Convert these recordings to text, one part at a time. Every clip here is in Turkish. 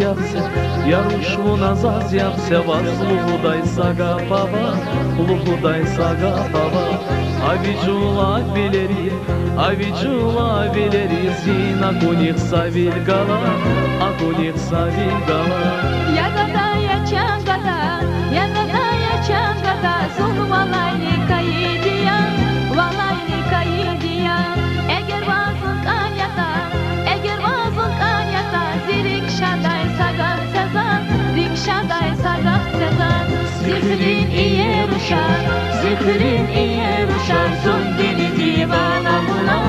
з'явся, я рушу назад з'явся вас, лугудай сага пава, лугудай сага пава. Авиджула билери, авиджула билери, зина куних савильгала, а куних савильгала. Ягода я чангада, ягода я чангада, зул валайли каидия, валайли каидия. Eğer vazın kanyata, zirikşaday sagah sezan, rikşaday sagah sezan. Zikrin iye ruşar, zikrin iye ruşar, zun dili divana buna,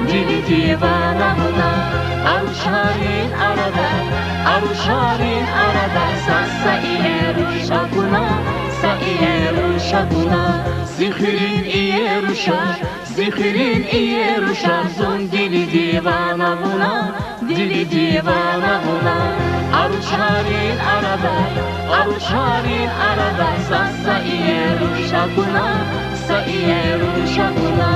dili divana buna. Aruşarin arada, aruşarin arada, sa iye ruşakuna, sa iye ruşakuna. Zikrin iye ruşar, zikrin iye ruşar, zun dili divana buna, dili divana buna. Aruşarin arada, aruşarin arada, sa iye ruşakuna, sa iye ruşakuna.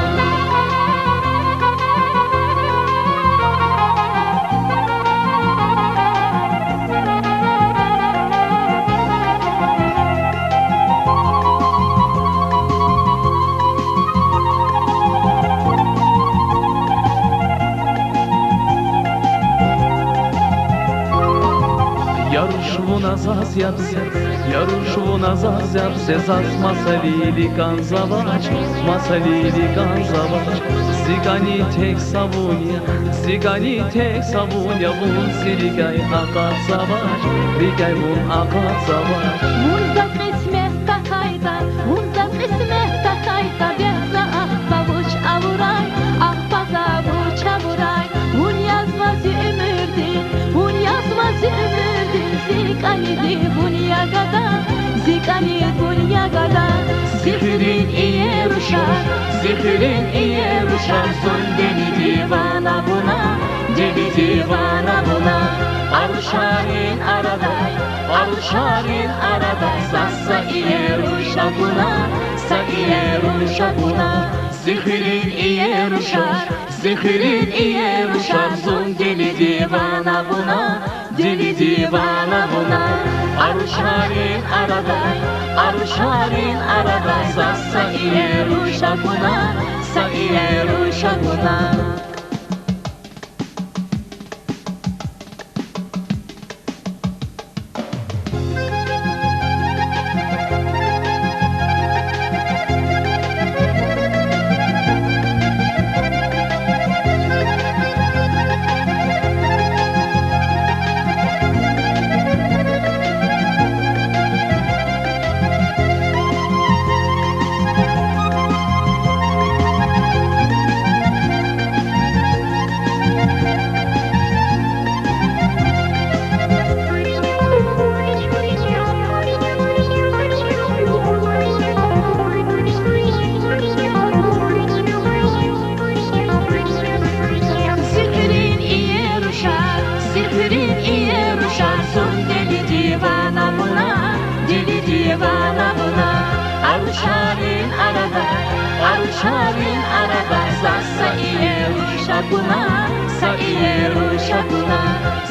Ярушу назад з'явся, ярушу назад з'явся, зас масалили канзавач, масалили канзавач. Зигани tek savunya, zigani tek savunya, bun siligay akat savaş, ligay bun akat savaş. Bunda kısmet takayda, bunda kısmet takayda, behza ahbavuç avuray, ahbazavuç avuray. Bun yazmazı ömürdün, bun yazmazı ömürdün, zikani bun yagada, zikani bun yagada. Zikrin iye ruşar, zikrin iye ruşar, zun deli divana buna, deli divana buna. Aruşarin araday, aruşarin araday, sa iye ruşakuna, sa iye ruşakuna. Zikrin iye ruşar, zikrin iye ruşar, zun deli divana buna, deli divana buna. Aruşarin araday, aruşarin araday, sa iye ruşakuna, sa iye ruşakuna. Zikrin iye ruşar, zun deli divana buna, deli divana buna. Aruşarin araday, aruşarin araday, sa iye ruşakuna, sa iye ruşakuna.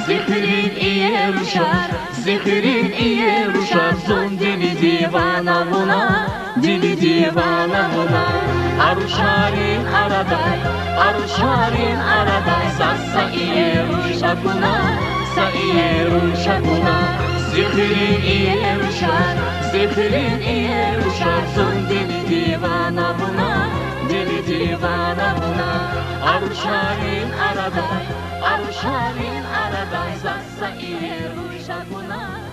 Zikrin iye ruşar, zikrin iye ruşar, zun deli divana buna, deli divana buna. Aruşarin araday, aruşarin araday, sa iye ruşakuna, sa iye ruşakuna. Zikrin iye ruşar, zikrin iye ruşar, zun deli divana buna, deli divana buna. Aruşarin araday, aruşarin araday, sa iye ruşakuna.